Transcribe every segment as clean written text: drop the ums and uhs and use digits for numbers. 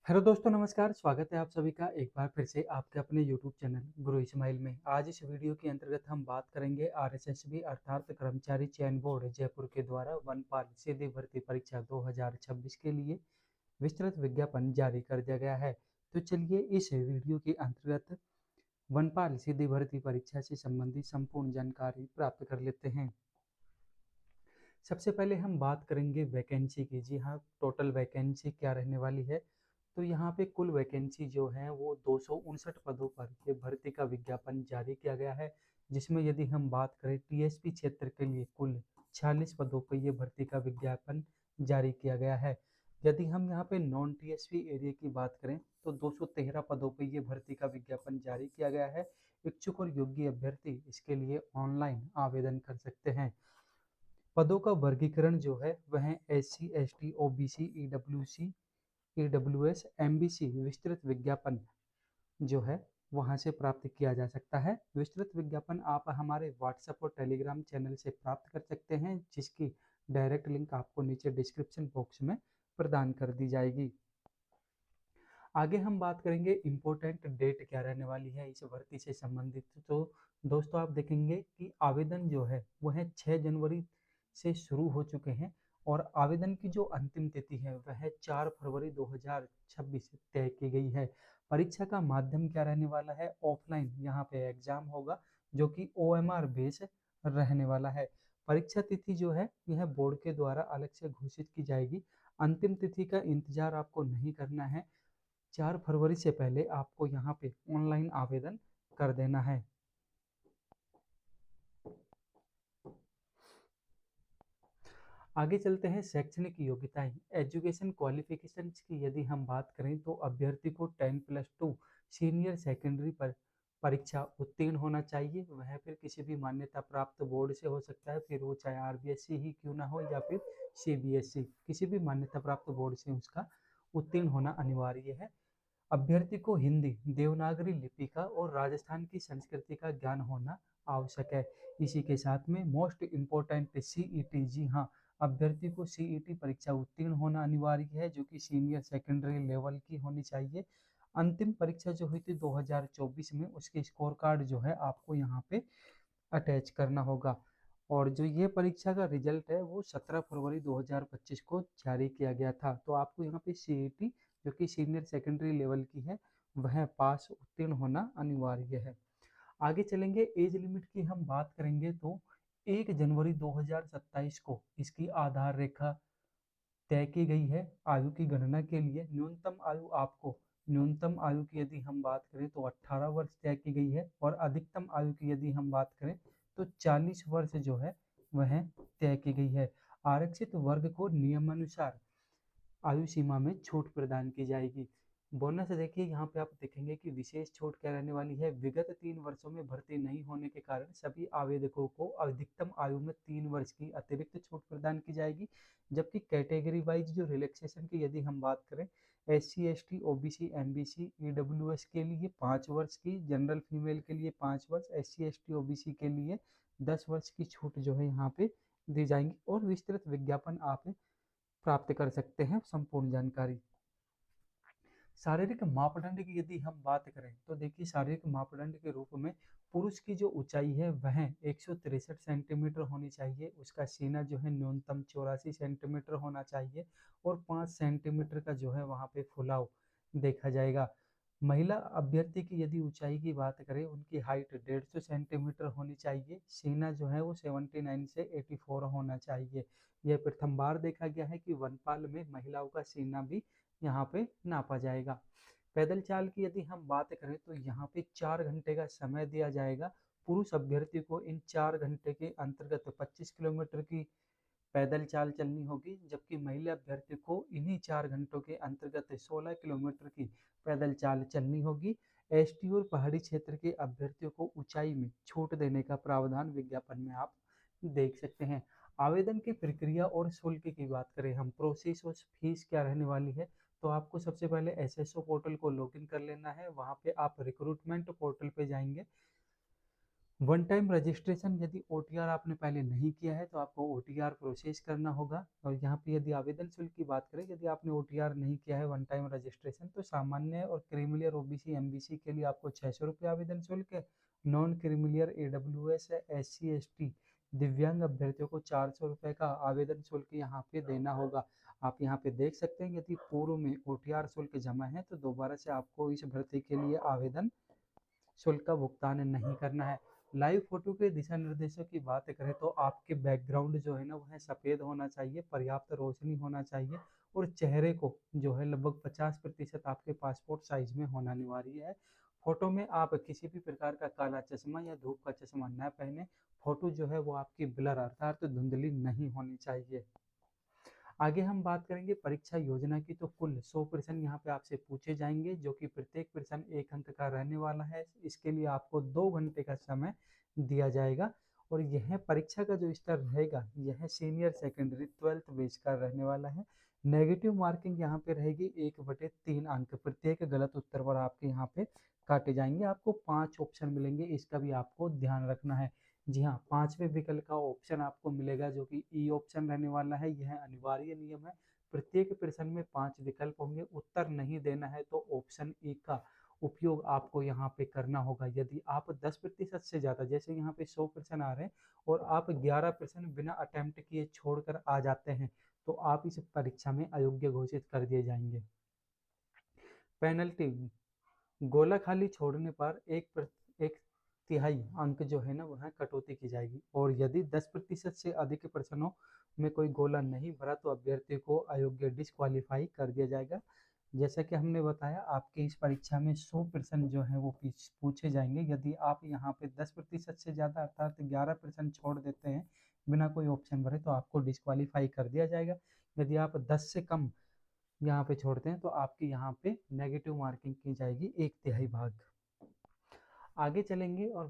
Hello दोस्तों, नमस्कार। स्वागत है आप सभी का एक बार फिर से आपके अपने यूट्यूब चैनल गुरु इस्माइल में। आज इस वीडियो के अंतर्गत हम बात करेंगे आरएसएसबी अर्थात कर्मचारी चयन बोर्ड जयपुर के द्वारा वनपाल सीधी भर्ती परीक्षा 2026 के लिए विस्तृत विज्ञापन जारी कर दिया गया है। तो चलिए इस वीडियो के अंतर्गत वनपाल सीधी भर्ती परीक्षा से संबंधित संपूर्ण जानकारी प्राप्त कर लेते हैं। सबसे पहले हम बात करेंगे वैकेंसी की। जी हाँ, टोटल वैकेंसी क्या रहने वाली है। तो यहाँ पे कुल वैकेंसी जो है वो 259 पदों पर ये भर्ती का विज्ञापन जारी किया गया है, जिसमें यदि हम बात करें टीएसपी क्षेत्र के लिए कुल 46 पदों पर ये भर्ती का विज्ञापन जारी किया गया है। यदि हम यहाँ पे नॉन टीएसपी एरिया की बात करें तो 213 पदों पर ये भर्ती का विज्ञापन जारी किया गया है। इच्छुक और योग्य अभ्यर्थी इसके लिए ऑनलाइन आवेदन कर सकते हैं। पदों का वर्गीकरण जो है वह SC, ST, OBC, EWC, EWS, MBC विस्तृत विज्ञापन जो है वहां से प्राप्त किया जा सकता है। विस्तृत विज्ञापन आप हमारे व्हाट्सएप और टेलीग्राम चैनल से प्राप्त कर सकते हैं, जिसकी डायरेक्ट लिंक आपको नीचे डिस्क्रिप्शन बॉक्स में प्रदान कर दी जाएगी। आगे हम बात करेंगे इम्पोर्टेंट डेट क्या रहने वाली है इस भर्ती से संबंधित। तो दोस्तों आप देखेंगे कि आवेदन जो है वह 6 जनवरी से शुरू हो चुके हैं और आवेदन की जो अंतिम तिथि है वह 4 फरवरी 2026 तय की गई है। परीक्षा का माध्यम क्या रहने वाला है, ऑफलाइन यहाँ पे एग्जाम होगा जो कि ओएमआर बेस रहने वाला है। परीक्षा तिथि जो है यह बोर्ड के द्वारा अलग से घोषित की जाएगी। अंतिम तिथि का इंतजार आपको नहीं करना है। 4 फरवरी से पहले आपको यहाँ पे ऑनलाइन आवेदन कर देना है। आगे चलते हैं शैक्षणिक योग्यताएं। एजुकेशन क्वालिफिकेशन की यदि हम बात करें तो अभ्यर्थी को 10+2 सीनियर सेकेंडरी पर परीक्षा उत्तीर्ण होना चाहिए। वह फिर किसी भी मान्यता प्राप्त बोर्ड से हो सकता है, फिर वो चाहे आरबीएससी ही क्यों ना हो या फिर सीबीएसई, किसी भी मान्यता प्राप्त बोर्ड से उसका उत्तीर्ण होना अनिवार्य है। अभ्यर्थी को हिंदी, देवनागरी लिपि का और राजस्थान की संस्कृति का ज्ञान होना आवश्यक है। इसी के साथ में मोस्ट इम्पोर्टेंट सीईटी, जी हाँ, अभ्यर्थी को सीईटी परीक्षा उत्तीर्ण होना अनिवार्य है, जो कि सीनियर सेकेंडरी लेवल की होनी चाहिए। अंतिम परीक्षा जो हुई थी 2024 में, उसके स्कोर कार्ड जो है आपको यहाँ पे अटैच करना होगा। और जो ये परीक्षा का रिजल्ट है वो 17 फरवरी 2025 को जारी किया गया था। तो आपको यहाँ पे सीईटी जो कि सीनियर सेकेंडरी लेवल की है वह पास उत्तीर्ण होना अनिवार्य है। आगे चलेंगे, एज लिमिट की हम बात करेंगे तो 1 जनवरी 2027 को इसकी आधार रेखा तय की गई है। आयु की गणना के लिए न्यूनतम आयु की यदि हम बात करें तो 18 वर्ष तय की गई है और अधिकतम आयु की यदि हम बात करें तो 40 वर्ष जो है वह तय की गई है। आरक्षित वर्ग को नियमानुसार आयु सीमा में छूट प्रदान की जाएगी। बोनस देखिए, यहाँ पे आप देखेंगे कि विशेष छूट क्या रहने वाली है। विगत 3 वर्षों में भर्ती नहीं होने के कारण सभी आवेदकों को अधिकतम आयु में 3 वर्ष की अतिरिक्त छूट प्रदान की जाएगी। जबकि कैटेगरी वाइज जो रिलैक्सेशन की यदि हम बात करें, S C, S T, O B C, M B C, E W S के लिए 5 वर्ष की, जनरल फीमेल के लिए 5 वर्ष, S C, S T, O B C के लिए 10 वर्ष की छूट जो है यहाँ पे दी जाएंगी। और विस्तृत विज्ञापन आप प्राप्त कर सकते हैं संपूर्ण जानकारी। शारीरिक मापदंड की यदि हम बात करें तो देखिए, शारीरिक मापदंड के रूप में पुरुष की जो ऊंचाई है वह 163 सेंटीमीटर होनी चाहिए। उसका सीना जो है न्यूनतम 84 सेंटीमीटर होना चाहिए और 5 सेंटीमीटर का जो है वहाँ पे फुलाव देखा जाएगा। महिला अभ्यर्थी की यदि ऊंचाई की बात करें, उनकी हाइट 150 सेंटीमीटर होनी चाहिए। सीना जो है वो 79 से 84 होना चाहिए। यह प्रथम बार देखा गया है कि वनपाल में महिलाओं का सीना भी यहाँ पे नापा जाएगा। पैदल चाल की यदि हम बात करें तो यहाँ पे 4 घंटे का समय दिया जाएगा। पुरुष अभ्यर्थी को इन 4 घंटे के अंतर्गत 25 किलोमीटर की पैदल चाल चलनी होगी, जबकि महिला अभ्यर्थी को इन्हीं 4 घंटों के अंतर्गत 16 किलोमीटर की पैदल चाल चलनी होगी। एसटी और पहाड़ी क्षेत्र के अभ्यर्थियों को ऊंचाई में छूट देने का प्रावधान विज्ञापन में आप देख सकते हैं। आवेदन की प्रक्रिया और शुल्क की बात करें हम, प्रोसेस और फीस क्या रहने वाली है। तो आपको सबसे पहले एसएसओ पोर्टल को लॉगिन कर लेना है। वहाँ पे आप रिक्रूटमेंट पोर्टल पे जाएंगे। वन टाइम रजिस्ट्रेशन, यदि ओटीआर आपने पहले नहीं किया है तो आपको ओटीआर प्रोसेस करना होगा। और यहाँ पे यदि आवेदन शुल्क की बात करें, यदि आपने ओटीआर नहीं किया है वन टाइम रजिस्ट्रेशन, तो सामान्य और क्रीमिलियर ओबीसी एमबीसी के लिए आपको 600 रुपये आवेदन शुल्क है। Non creamy layer AWS SC ST दिव्यांग अभ्यर्थियों को 400 रुपये का आवेदन शुल्क यहाँ पे देना होगा। आप यहाँ पे देख सकते हैं, यदि पूर्व में ओटीआर शुल्क जमा है तो दोबारा से आपको इस भर्ती के लिए आवेदन शुल्क का भुगतान नहीं करना है। लाइव फोटो के दिशा निर्देशों की बात करें तो आपके बैकग्राउंड जो है ना वह सफ़ेद होना चाहिए, पर्याप्त रोशनी होना चाहिए और चेहरे को जो है लगभग 50% आपके पासपोर्ट साइज में होना अनिवार्य है। फोटो में आप किसी भी प्रकार का काला चश्मा या धूप का चश्मा न पहने। फोटो जो है वो आपकी ब्लर अर्थात तो धुंधली नहीं होनी चाहिए। आगे हम बात करेंगे परीक्षा योजना की, तो कुल 100 प्रश्न यहाँ पे आपसे पूछे जाएंगे, जो कि प्रत्येक प्रश्न 1 अंक का रहने वाला है। इसके लिए आपको 2 घंटे का समय दिया जाएगा। और यह परीक्षा का जो स्तर रहेगा यह सीनियर सेकेंडरी 12th बेस का रहने वाला है। नेगेटिव मार्किंग यहाँ पे रहेगी 1/3 अंक, प्रत्येक गलत उत्तर पर आपके यहाँ पे काटे जाएंगे। आपको 5 ऑप्शन मिलेंगे, इसका भी आपको ध्यान रखना है। जी हाँ, 5वें विकल्प का ऑप्शन आपको मिलेगा जो कि ई ऑप्शन रहने वाला है। यह अनिवार्य नियम है। प्रत्येक प्रश्न में 5 विकल्प होंगे। उत्तर नहीं देना है तो ऑप्शन ए का उपयोग आपको यहाँ पे करना होगा। यदि आप 10% से ज़्यादा, जैसे यहाँ पे 100 प्रश्न आ रहे हैं और आप 11 प्रश्न बिना अटेम्प्ट किए छोड़कर आ जाते हैं, तो आप इस परीक्षा में अयोग्य घोषित कर दिए जाएंगे। पेनल्टी, गोला खाली छोड़ने पर एक तिहाई अंक जो है ना वह कटौती की जाएगी। और यदि 10% से अधिक प्रश्नों में कोई गोला नहीं भरा तो अभ्यर्थी को अयोग्य डिस्क्वालीफाई कर दिया जाएगा। जैसा कि हमने बताया, आपकी इस परीक्षा में 100 प्रश्न जो है वो पूछे जाएंगे। यदि आप यहाँ पे 10% से ज़्यादा अर्थात 11 प्रश्न छोड़ देते हैं बिना कोई ऑप्शन भरे तो आपको डिस्क्वालीफाई कर दिया जाएगा। यदि आप 10 से कम यहाँ पे छोड़ते हैं तो आपकी यहाँ पे नेगेटिव मार्किंग की जाएगी 1/3 भाग। आगे चलेंगे और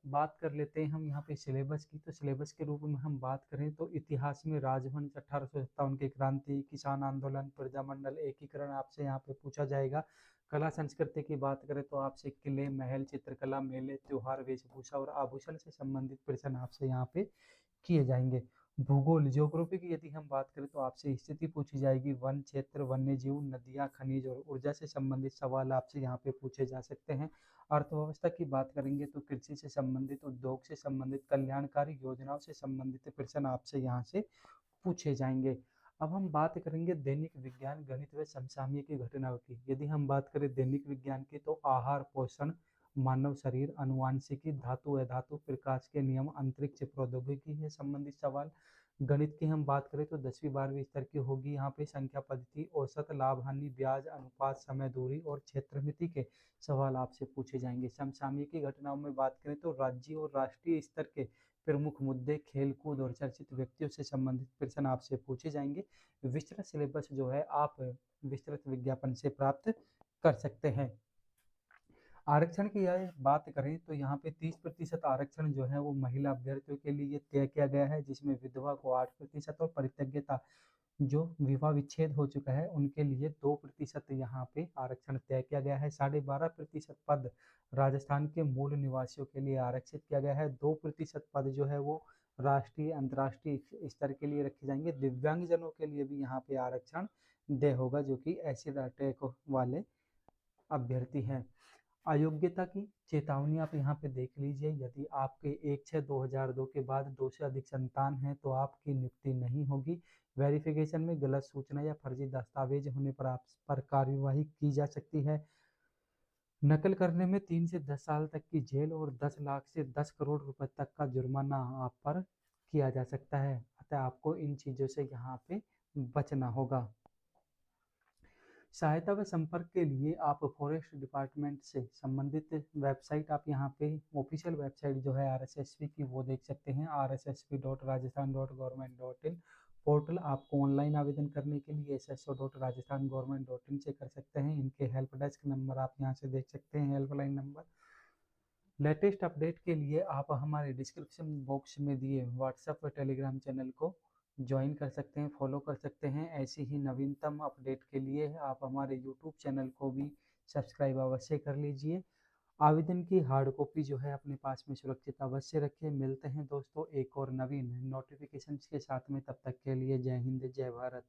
बात कर लेते हैं हम यहाँ पे सिलेबस की। तो सिलेबस के रूप में हम बात करें तो इतिहास में राजवंश, 1857 की क्रांति, किसान आंदोलन, प्रजामंडल एकीकरण आपसे यहाँ पे पूछा जाएगा। कला संस्कृति की बात करें तो आपसे किले, महल, चित्रकला, मेले, त्योहार, वेशभूषा और आभूषण से संबंधित प्रश्न आपसे यहाँ पे किए जाएंगे। भूगोल, ज्योग्राफी की यदि हम बात करें तो आपसे स्थिति पूछी जाएगी। वन क्षेत्र, वन्य जीव, नदियाँ, खनिज और ऊर्जा से संबंधित सवाल आपसे यहाँ पे पूछे जा सकते हैं। अर्थव्यवस्था की बात करेंगे तो कृषि से संबंधित, उद्योग से संबंधित, कल्याणकारी योजनाओं से संबंधित प्रश्न आपसे यहाँ से पूछे जाएंगे। अब हम बात करेंगे दैनिक विज्ञान, गणित व समसामयिक घटनाओं की। यदि हम बात करें दैनिक विज्ञान की तो आहार, पोषण, मानव शरीर, अनुवांशिकी, धातु अधातु, प्रकाश के नियम, अंतरिक्ष प्रौद्योगिकी से संबंधित सवाल। गणित की हम बात करें तो 10वीं 12वीं स्तर की होगी। यहाँ पे संख्या पद्धति, औसत, लाभ हानि, ब्याज अनुपात, समय दूरी और क्षेत्रमिति के सवाल आपसे पूछे जाएंगे। समसामयिक घटनाओं में बात करें तो राज्य और राष्ट्रीय स्तर के प्रमुख मुद्दे, खेलकूद और चर्चित व्यक्तियों से संबंधित प्रश्न आपसे पूछे जाएंगे। विस्तृत सिलेबस जो है आप विस्तृत विज्ञापन से प्राप्त कर सकते हैं। आरक्षण की यह बात करें तो यहाँ पे 30% आरक्षण जो है वो महिला अभ्यर्थियों के लिए तय किया गया है, जिसमें विधवा को 8% और परित्यक्ता जो विवाह विच्छेद हो चुका है उनके लिए 2% यहाँ पे आरक्षण तय किया गया है। 12.5% पद राजस्थान के मूल निवासियों के लिए आरक्षित किया गया है। 2% पद जो है वो राष्ट्रीय अंतर्राष्ट्रीय स्तर के लिए रखे जाएंगे। दिव्यांगजनों के लिए भी यहाँ पे आरक्षण दे होगा, जो कि एसिड अटैक वाले अभ्यर्थी हैं। अयोग्यता की चेतावनी आप यहाँ पे देख लीजिए। यदि आपके 1/6/2002 के बाद 2 से अधिक संतान हैं तो आपकी नियुक्ति नहीं होगी। वेरिफिकेशन में गलत सूचना या फर्जी दस्तावेज होने पर आप पर कार्यवाही की जा सकती है। नकल करने में 3 से 10 साल तक की जेल और 10 लाख से 10 करोड़ रुपए तक का जुर्माना आप पर किया जा सकता है। अतः आपको इन चीज़ों से यहाँ पे बचना होगा। सहायता व संपर्क के लिए आप फॉरेस्ट डिपार्टमेंट से संबंधित वेबसाइट, आप यहाँ पे ऑफिशियल वेबसाइट जो है आरएसएसबी की वो देख सकते हैं, rssb.rajasthan.government.in। पोर्टल आपको ऑनलाइन आवेदन करने के लिए sso.rajasthan.government.in से कर सकते हैं। इनके हेल्प डेस्क नंबर आप यहाँ से देख सकते हैं, हेल्पलाइन नंबर। लेटेस्ट अपडेट के लिए आप हमारे डिस्क्रिप्शन बॉक्स में दिए व्हाट्सएप व टेलीग्राम चैनल को ज्वाइन कर सकते हैं, फॉलो कर सकते हैं। ऐसी ही नवीनतम अपडेट के लिए आप हमारे यूट्यूब चैनल को भी सब्सक्राइब अवश्य कर लीजिए। आवेदन की हार्ड कॉपी जो है अपने पास में सुरक्षित अवश्य रखें। मिलते हैं दोस्तों एक और नवीन नोटिफिकेशन के साथ में, तब तक के लिए जय हिंद जय भारत।